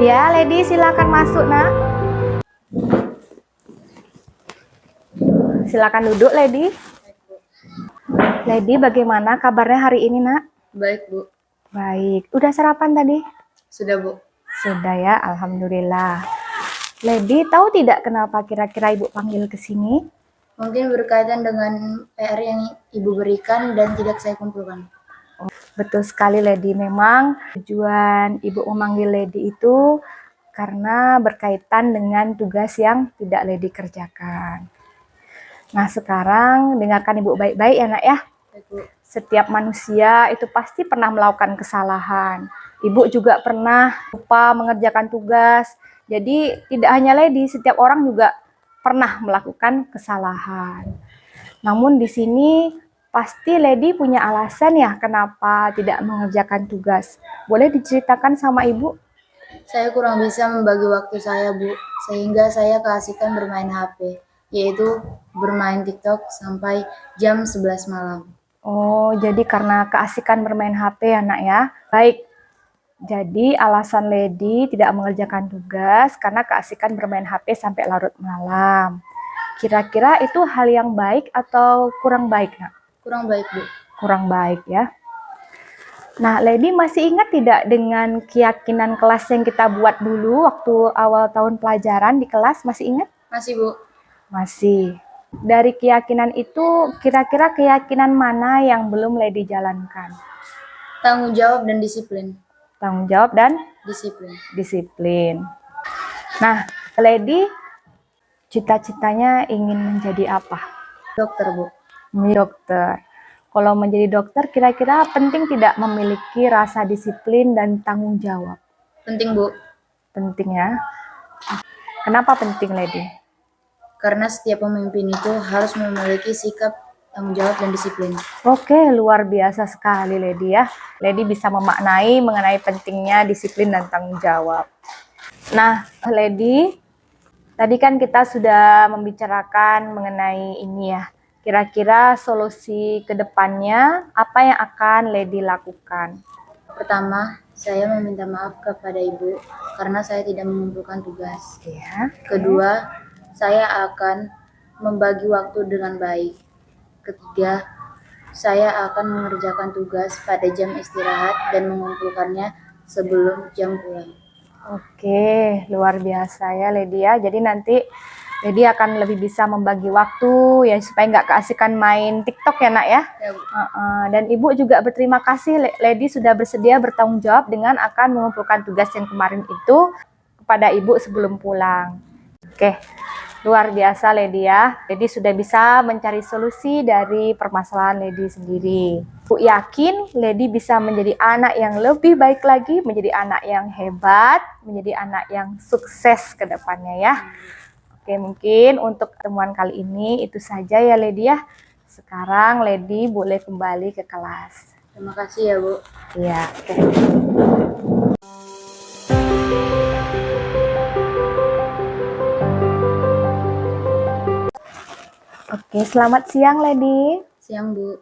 Ya, Lady silakan masuk, Nak. Silakan duduk, Lady. Lady, bagaimana kabarnya hari ini, Nak? Baik, Bu. Baik. Udah sarapan tadi? Sudah, Bu. Sudah ya, alhamdulillah. Lady, tahu tidak kenapa kira-kira Ibu panggil ke sini? Mungkin berkaitan dengan PR yang Ibu berikan dan tidak saya kumpulkan. Betul sekali, Lady. Memang tujuan Ibu memanggil Lady itu karena berkaitan dengan tugas yang tidak Lady kerjakan. Nah, sekarang dengarkan Ibu baik-baik ya, Nak ya. Baik, Bu. Setiap manusia itu pasti pernah melakukan kesalahan. Ibu juga pernah lupa mengerjakan tugas. Jadi tidak hanya Lady, setiap orang juga pernah melakukan kesalahan. Namun di sini pasti Lady punya alasan ya kenapa tidak mengerjakan tugas. Boleh diceritakan sama Ibu? Saya kurang bisa membagi waktu saya, Bu, sehingga saya keasikan bermain HP, yaitu bermain TikTok sampai jam 11 malam. Oh, jadi karena keasikan bermain HP ya, Nak ya. Baik. Jadi alasan Lady tidak mengerjakan tugas karena keasikan bermain HP sampai larut malam. Kira-kira itu hal yang baik atau kurang baik, Nak? Kurang baik, Bu. Kurang baik ya. Nah, Lady masih ingat tidak dengan keyakinan kelas yang kita buat dulu waktu awal tahun pelajaran di kelas? Masih ingat? Masih, Bu. Masih. Dari keyakinan itu, kira-kira keyakinan mana yang belum Lady jalankan? Tanggung jawab dan disiplin. Tanggung jawab dan Disiplin. disiplin. Nah, Lady cita-citanya ingin menjadi apa? Dokter, Bu. Menjadi dokter. Kalau menjadi dokter, kira-kira penting tidak memiliki rasa disiplin dan tanggung jawab? Penting, Bu. Penting ya. Kenapa penting, Lady? Karena setiap pemimpin itu harus memiliki sikap tanggung jawab dan disiplin. Oke, luar biasa sekali, Lady ya. Lady bisa memaknai mengenai pentingnya disiplin dan tanggung jawab. Nah, Lady, tadi kan kita sudah membicarakan mengenai ini ya. Kira-kira solusi ke depannya apa yang akan Lady lakukan? Pertama, saya meminta maaf kepada Ibu karena saya tidak mengumpulkan tugas. Ya. Kedua, saya akan membagi waktu dengan baik. Ketiga, saya akan mengerjakan tugas pada jam istirahat dan mengumpulkannya sebelum jam pulang. Oke, luar biasa ya Lady ya. Jadi nanti Lady akan lebih bisa membagi waktu ya supaya nggak keasikan main TikTok ya, Nak ya. Ya, Bu. Dan Ibu juga berterima kasih Lady sudah bersedia bertanggung jawab dengan akan mengumpulkan tugas yang kemarin itu kepada Ibu sebelum pulang. Oke, luar biasa Lady ya. Lady sudah bisa mencari solusi dari permasalahan Lady sendiri. Ibu yakin Lady bisa menjadi anak yang lebih baik lagi, menjadi anak yang hebat, menjadi anak yang sukses ke depannya ya. Oke, mungkin untuk pertemuan kali ini itu saja ya Lady ya. Sekarang Lady boleh kembali ke kelas. Terima kasih ya, Bu. Iya, oke. Oke, selamat siang Lady. Siang, Bu.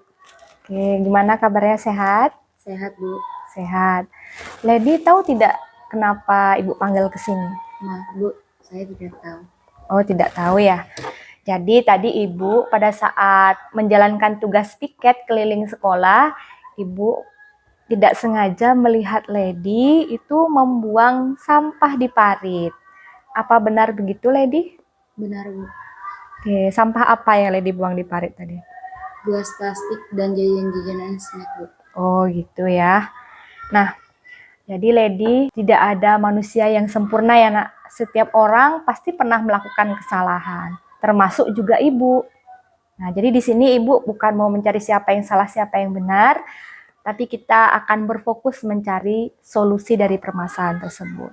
Oke, gimana kabarnya, sehat? Sehat, Bu. Sehat. Lady tahu tidak kenapa Ibu panggil ke sini? Maaf, Bu, saya tidak tahu. Oh, tidak tahu ya. Jadi tadi Ibu pada saat menjalankan tugas piket keliling sekolah, Ibu tidak sengaja melihat Lady itu membuang sampah di parit. Apa benar begitu, Lady? Benar, Bu. Oke, sampah apa yang Lady buang di parit tadi? Gelas plastik dan jajan-jajanan snack, Bu. Oh, gitu ya. Nah, jadi Lady tidak ada manusia yang sempurna ya, Nak. Setiap orang pasti pernah melakukan kesalahan, termasuk juga Ibu. Nah, jadi di sini Ibu bukan mau mencari siapa yang salah, siapa yang benar, tapi kita akan berfokus mencari solusi dari permasalahan tersebut.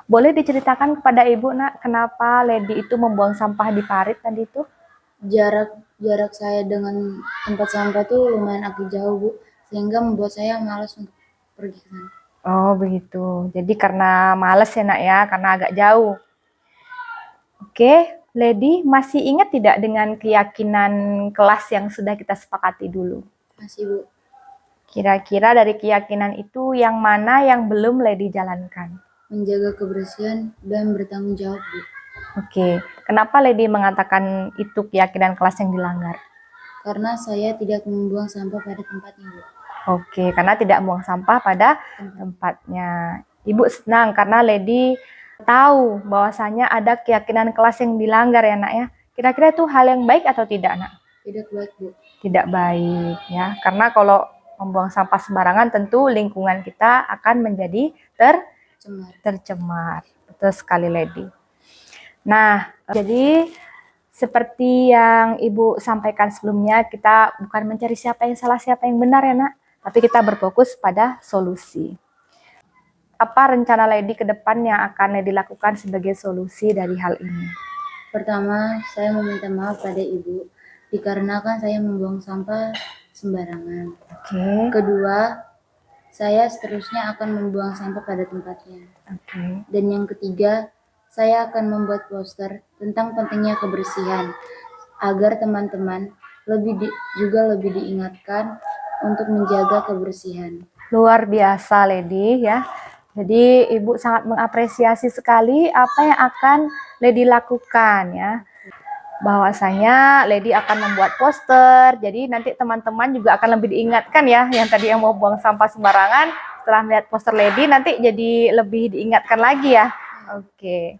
Boleh diceritakan kepada Ibu, Nak, kenapa Lady itu membuang sampah di parit tadi itu? Jarak saya dengan tempat sampah tuh lumayan agak jauh, Bu, sehingga membuat saya malas untuk pergi ke sana. Oh, begitu. Jadi karena males ya, Nak ya, karena agak jauh. Oke, Lady masih ingat tidak dengan keyakinan kelas yang sudah kita sepakati dulu? Masih, Bu. Kira-kira dari keyakinan itu yang mana yang belum Lady jalankan? menjaga kebersihan, dan bertanggung jawab, Bu. Oke, kenapa Lady mengatakan itu keyakinan kelas yang dilanggar? Karena saya tidak membuang sampah pada tempatnya, Bu. Oke, karena tidak buang sampah pada tempatnya. Ibu senang karena Lady tahu bahwasanya ada keyakinan kelas yang dilanggar ya nak ya. Kira-kira itu hal yang baik atau tidak nak? Tidak baik, Bu. Tidak baik ya, karena kalau membuang sampah sembarangan tentu lingkungan kita akan menjadi tercemar. Betul sekali Lady. Nah, jadi seperti yang Ibu sampaikan sebelumnya, kita bukan mencari siapa yang salah, siapa yang benar ya nak, tapi kita berfokus pada solusi. Apa rencana Lady ke depan yang akan Lady lakukan sebagai solusi dari hal ini? Pertama, saya meminta maaf pada Ibu dikarenakan saya membuang sampah sembarangan. Oke. Kedua, saya seterusnya akan membuang sampah pada tempatnya. Oke. Dan yang ketiga, saya akan membuat poster tentang pentingnya kebersihan agar teman-teman juga lebih diingatkan untuk menjaga kebersihan. Luar biasa Lady ya. Jadi Ibu sangat mengapresiasi sekali apa yang akan Lady lakukan ya. Bahwasanya Lady akan membuat poster, jadi nanti teman-teman juga akan lebih diingatkan ya, yang tadi yang mau buang sampah sembarangan, setelah melihat poster Lady nanti jadi lebih diingatkan lagi ya. Oke.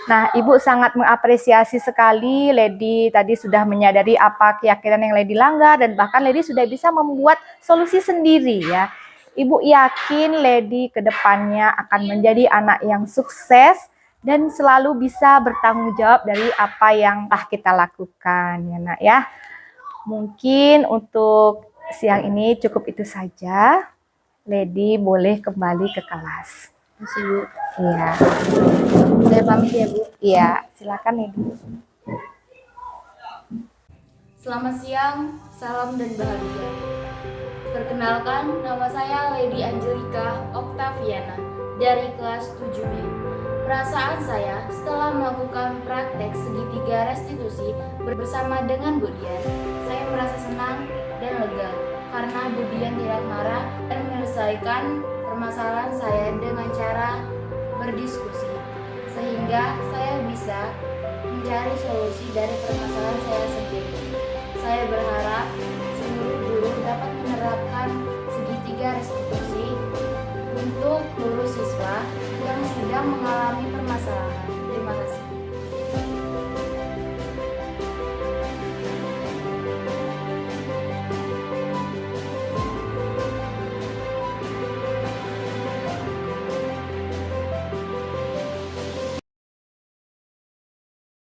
Nah, Ibu sangat mengapresiasi sekali Lady tadi sudah menyadari apa keyakinan yang Lady langgar dan bahkan Lady sudah bisa membuat solusi sendiri ya. Ibu yakin Lady ke depannya akan menjadi anak yang sukses dan selalu bisa bertanggung jawab dari apa yang telah kita lakukan ya nak ya. Mungkin untuk siang ini cukup itu saja. Lady boleh kembali ke kelas. Terima kasih, Bu. Iya. Saya pamit ya, Bu. Iya, silakan Lady. Selamat siang, salam dan bahagia. Perkenalkan, nama saya Lady Angelika Octaviana dari kelas 7B. Perasaan saya setelah melakukan praktek segitiga restitusi bersama dengan Bu Dian, saya merasa senang dan lega karena Bu Dian tidak marah dan menyelesaikan permasalahan saya dengan cara berdiskusi, sehingga saya bisa mencari solusi dari permasalahan saya sendiri. Saya berharap